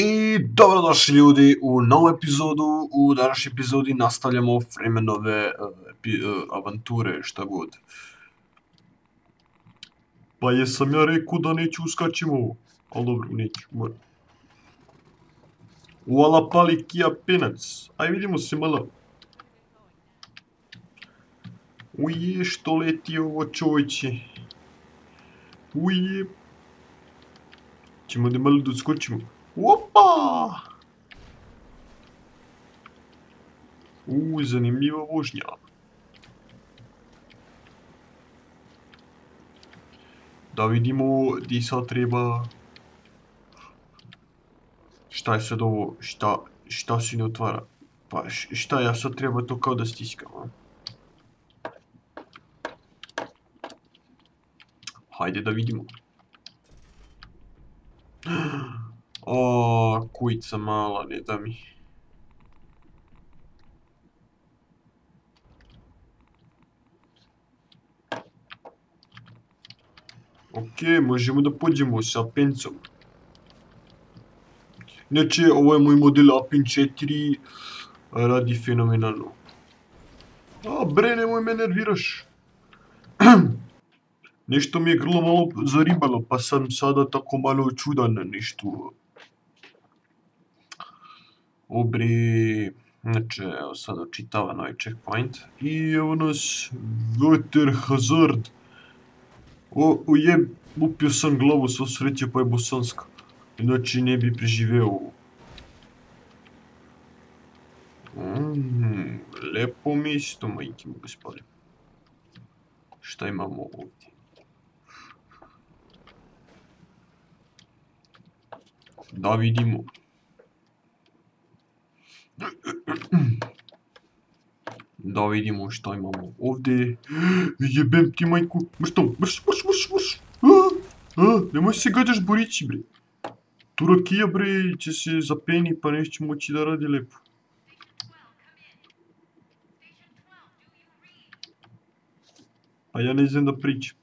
I dobrodošli ljudi u novu epizodu. U današnjoj epizodi nastavljamo Freemanove avanture, šta god. Pa jesam ja rekao da neću uskačim ovo, ali dobro, neću, moram. Uala pali Kia penac, aj vidimo se malo. Uje, što leti ovo čovječe. Uje. Ćemo da malo doskočimo. Opa! Zanimljiva vožnja. Da vidimo gdje sad treba... Šta je sad ovo? Šta se ne otvara? Pa šta ja sad treba to kao da stiskam, a? Hajde da vidimo. O, kujica mala, ne da mi. Ok, možemo da pođemo sa pencom. Znači, ovo je moj model Apin 4, radi fenomenalno. A, bre, nemoj me nerviraš. Nešto mi je grlo malo zaribalo, pa sam sada tako malo čudan nešto. O bre, znači evo sada čitava novi checkpoint. I evo nas Water Hazard. O jeb, lupio sam glavu, sva sreća pa je bosanska. Inače ne bi preživeo ovo. Lepo mjesto, majke mu gospodin. Šta imamo ovdje? Da vidimo. Da vidimo šta imamo ovdje. Jebem ti majku. Mrš tom, mrš. Nemoj se gađaš borići bre. Tu rakija bre će se zapeni pa neće moći da radi lepo. A ja ne znam da pričam.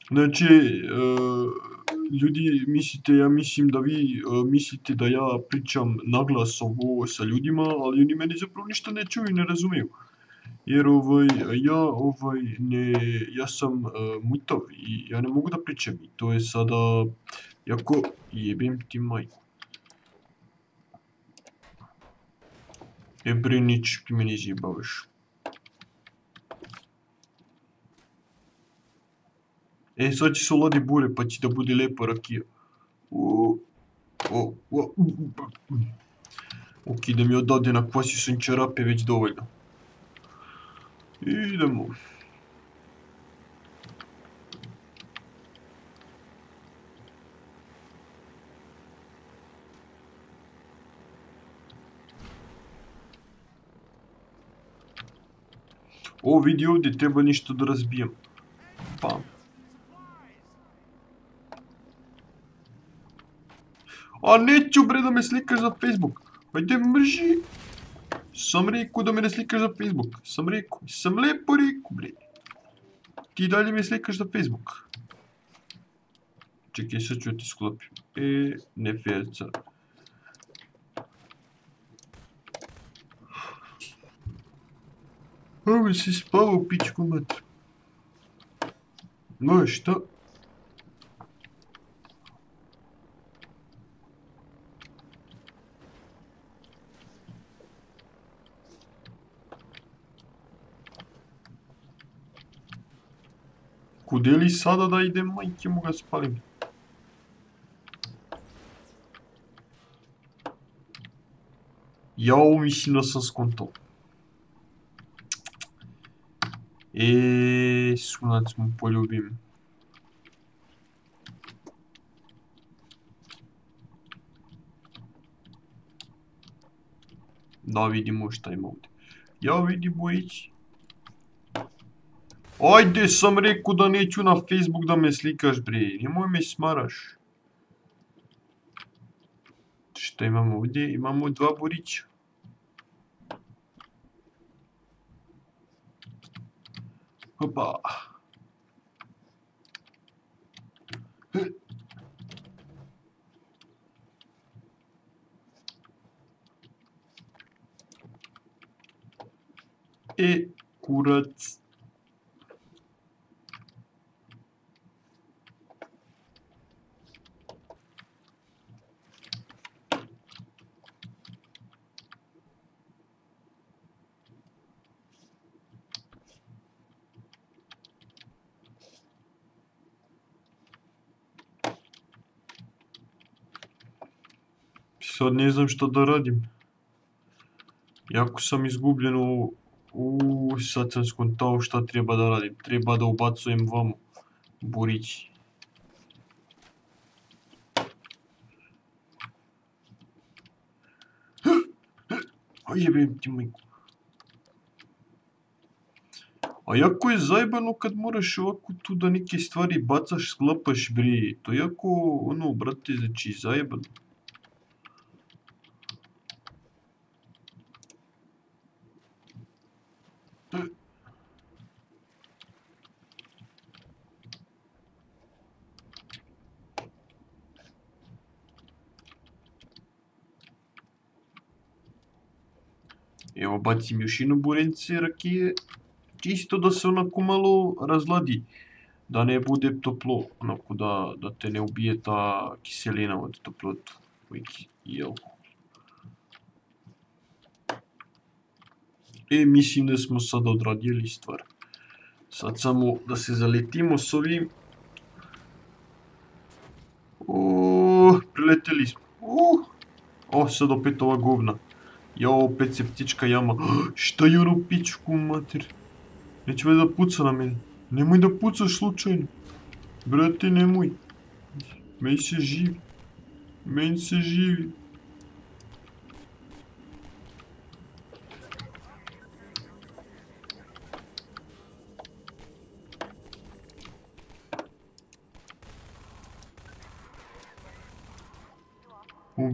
Znači, ljudi mislite, ja mislim da vi mislite da ja pričam naglas ovo sa ljudima, ali oni meni zapravo ništa ne čuju i ne razumiju. Jer ja sam mutav i ja ne mogu da pričam i to je sada jako jebem ti majku. Bre, nič ti me ne zjebavaš. Sad će se oladi bure pa će da bude lepa rakija. Ok, da mi odade nakvasio sam čarape već dovoljno. Idemo. O, vidi ovdje, treba ništa da razbijem. Pam. A neću bre da me slikaš za Facebook. Hajde mrži. Sam rekao da me ne slikaš za Facebook. Sam lepo rekao bre. Ti dalje me slikaš za Facebook. Čekaj, sad ću ti sklopim. Ne ferca. Ovo si spavao pičku matru. No šta? Kude li sada da idem, majke mu ga spalim? Jao, mislim da sam skontao. Sunac mu poljubim. Da vidimo šta ima ovdje. Ja vidimo ići. Ajde, sam rekao da neću na Facebook da me slikaš bre, nemoj me smaraš. Šta imamo ovdje? Imamo dva borića. Hopa. Kurac. Sad ne znam šta da radim. Jako sam izgubljen u... sad sam skontao šta treba da radim. Treba da ubacujem vamo burići. A jebem ti majku. A jako je zajebano kad moraš ovako tu da neke stvari bacaš, sklapaš bre. To je jako, ono, brate, znači zajebano. Evo bacim još jedno burence rakije. Čisto da se onako malo razladi. Da ne bude toplo, onako da te ne ubije ta kiselina od toplotu. Jel. Mislim da smo sada odradili stvar. Sad samo da se zaletimo s ovim. Prileteli smo. Sad opet ova govna. Jao, opet se ptička jama. Šta je ono pičku mater? Neće da puca na mene. Nemoj da pucaš slučajno. Brate, nemoj. Meni se živi. Meni se živi.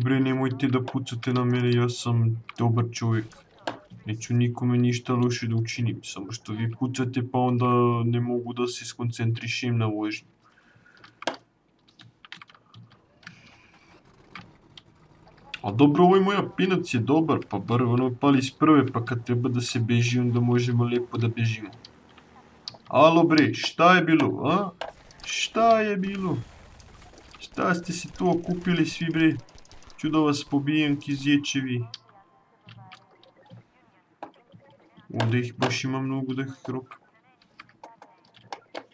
Bre, nemojte da pucate na mene, ja sam dobar čovjek. Neću nikome ništa loše da učinim, samo što vi pucate pa onda ne mogu da se skoncentrišem na vožnju. A dobro, ovaj moj apinac je dobar, pa bar ono pali s prve, pa kad treba da se beži, onda možemo lijepo da bežimo. Alo bre, šta je bilo, a? Šta je bilo? Šta ste se tu okupili svi bre? Ću da vas pobijem kizječevi. Ovdje ih baš ima mnogo da ih rokam.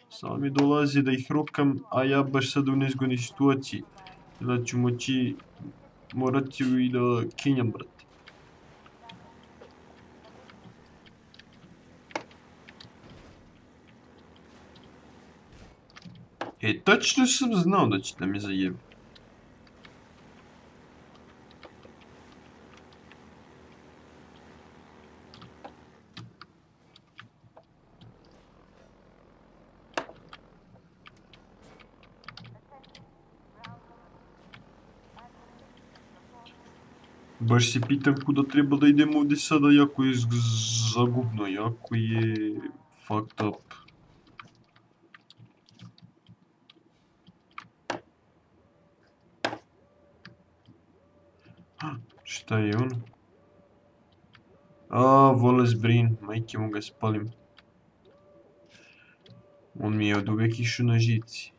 Samo mi dolazi da ih rokam, a ja baš sad u nezgodnoj situaciji. Da ću morati i da kinjam, brate. Tačno sam znao da ćete me zajebati. Baš se pitam kuda treba da idem ovdje sada, jako je zagubno, jako je fucked up. Šta je on? Voles Brin, majke mu ga spalim. On mi je od uvijek išao na žici.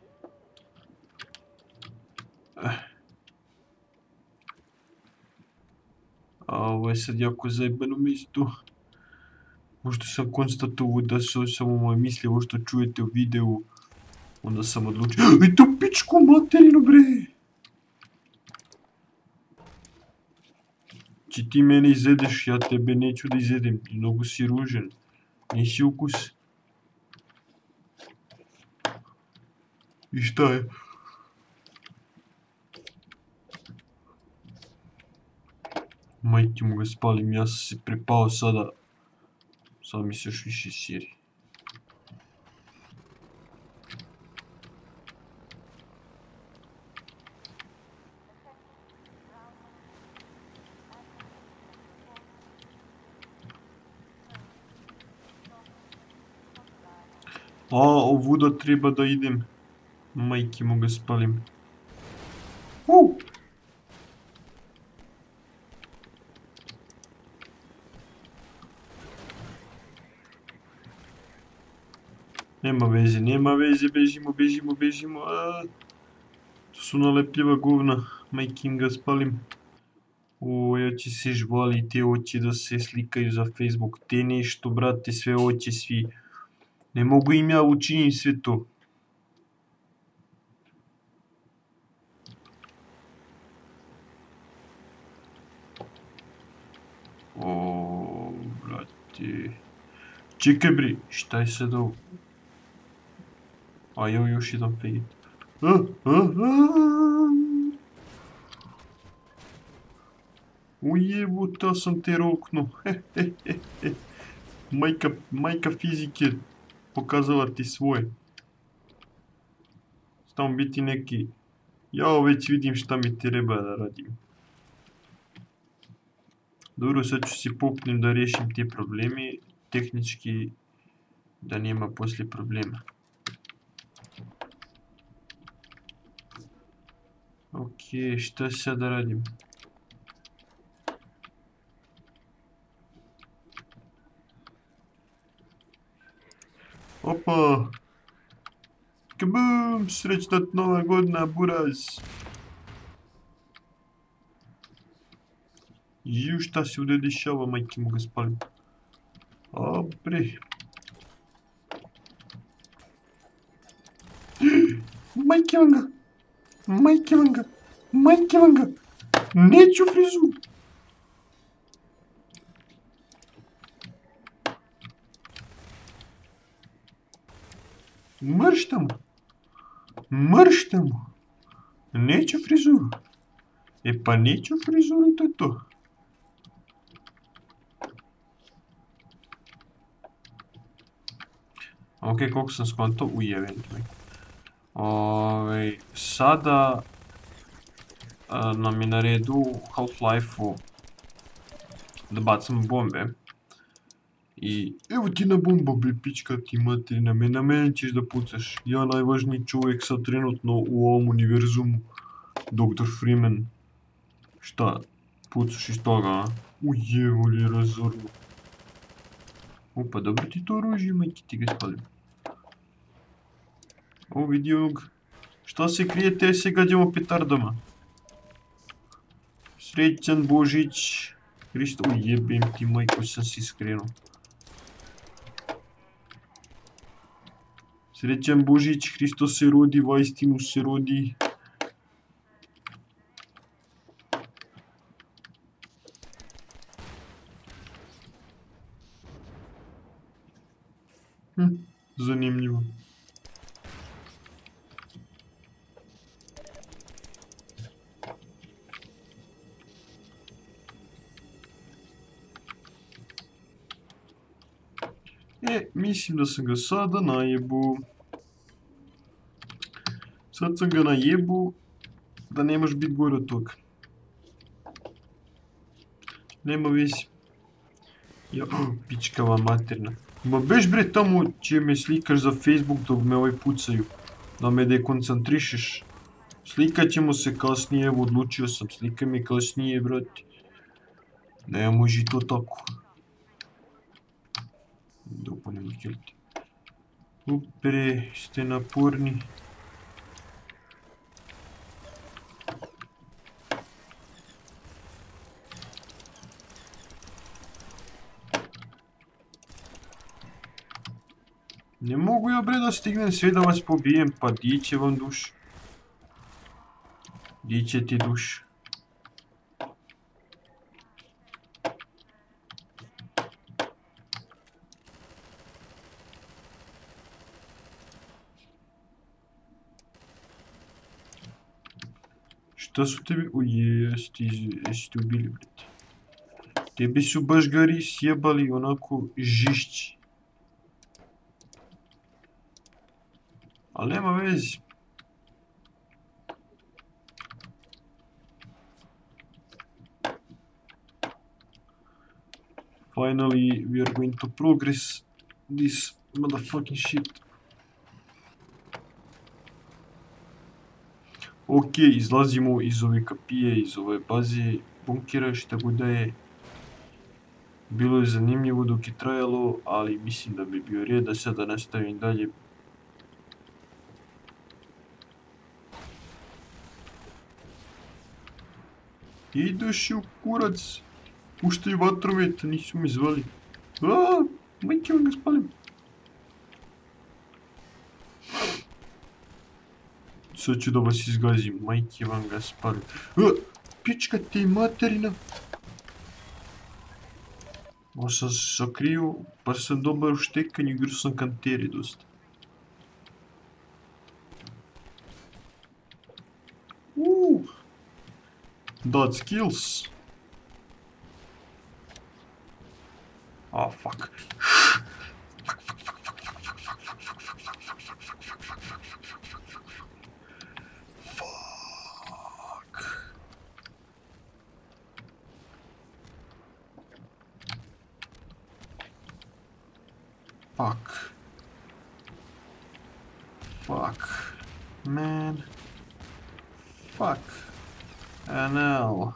Ovo je sad jako zajebano mjesto. Možda sam konstatovao da su samo moje misli, ovo što čujete u videu. Onda sam odlučio, to pičku materinu bre! Či ti mene izjedeš, ja tebe neću da izjedem, mnogo si ružan. Nisi ukus. I šta je? Majke mu ga spalim, ja sam se prepao sada. Sad mi se još više sjeri. A, ovuda treba da idem. Majke mu ga spalim. Nema veze, bežimo. To su nalepljiva govna, majke im ga spalim. Ja će se žvaliti, hoće da se slikaju za Facebook, te nešto, brate, sve hoće svi. Ne mogu im ja učiniti sve to. Brate. Čekaj bre, šta je sad ovo? A evo još jedan faggot. Ujebota sam te roknuo. Majka fizike pokazala ti svoje. Tamo biti neki... Ja već vidim šta mi treba da radim. Dobro, sad ću si popnem da riješim te problemi. Tehnički da nema poslije problema. Ok, šta sad da radim? Opa! Kabum! Srećna nova godina, buraz! Ju, šta se ovdje dešava, majke mu ga spalim. A, bre. Majke vam ga! Neću frizu! Mršta mu! Neću frizuru! E pa neću frizuru i to je to. Ok, koliko sam skonto? Ujevent me. Sada nam je na redu u Half-Life-u da bacamo bombe. I evo ti na bomba, bre, pička ti materina, na mene ćeš da pucaš. Ja najvažniji čovjek sad trenutno u ovom univerzumu. Dr. Freeman. Šta? Pucaš iz toga, a? Ujevo li razorno. Opa, dobro ti to oružje, majke ti ga spalim. O, vidi ovog. Šta se krijete, se gađamo petardama. Srećan Božić. Hristo, ujebem ti, majko, sam si skrenuo. Srećan Božić, Hristo se rodi, vaistinu se rodi. Zanimljivo. Mislim da sam ga sada najebu. Sad sam ga najebu da ne može biti gore od toga. Nema vezi. Ja, pičkava materna. Ma beš bre tamo će me slikaš za Facebook dok me ovaj pucaju. Da me dekoncentrišeš. Slikat ćemo se kasnije, evo odlučio sam, slikaj me kasnije, brate. Ne može to tako. Da upanem kilti. Upre, ste naporni. Ne mogu ja bre da stignem sve da vas pobijem, pa di će vam duš? Di će ti duš? Šta su tebi? Uje, jesi ti ubili, brate. Tebi su baš gari sjebali onako žišći. Ali nema vezi. Finally, we are going to progress this motherfucking shit. Ok, izlazimo iz ove kapije, iz ove baze, bunkera, šta god da je. Bilo je zanimljivo dok je trajalo, ali mislim da bi bio red da sada nastavim dalje. Ideš u kurac, puštaj vatromet, nisu me zvali. Aaaa, majke vam ga spalim. Sad ću da vas izgazim, majke vam ga spalim. Pička ti materina. Ovo sam se sakrio, pa sam dobar u štekanju, igrao sam kanteri dosta. Dot skills. Oh, fuck. Fuck. Fuck. Man. Fuck. NL.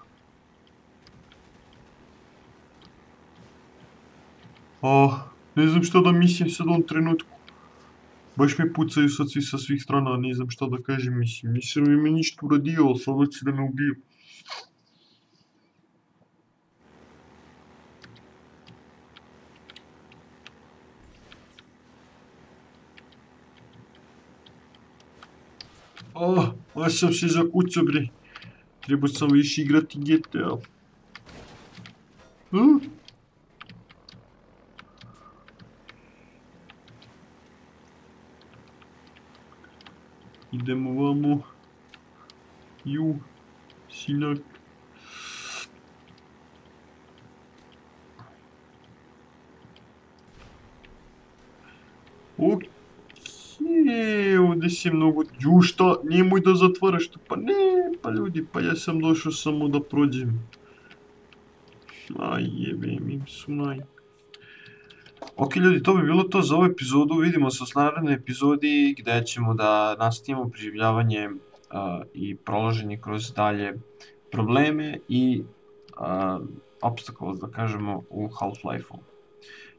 Ne znam šta da mislim sad u ovom trenutku. Baš me pucaju sad svi sa svih strana, ne znam šta da kažem, mislim. Nisam mi ništa uradio, ali sad hoće da me ubiju. Baš sam se zakucao, bre. Trebao sam više igrati GTA. Idemo vamo. Ju, sinak. Okej, ovdje si mnogo... Ju, šta? Nemoj da zatvaraš to. Pa ne, pa ljudi, pa ja sam došao samo da prođem. Aj, jebem im sunaj. Ok ljudi, to bi bilo to za ovu epizodu, vidimo se u narednoj epizodi gdje ćemo da nastavimo preživljavanje i prolaženje kroz dalje probleme i obstacles, da kažemo, u Half-Life-u.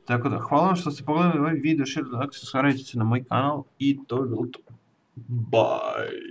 Tako da, hvala vam što ste pogledali ovaj video, share, like, subscribe se na moj kanal i to je bilo to. Bye!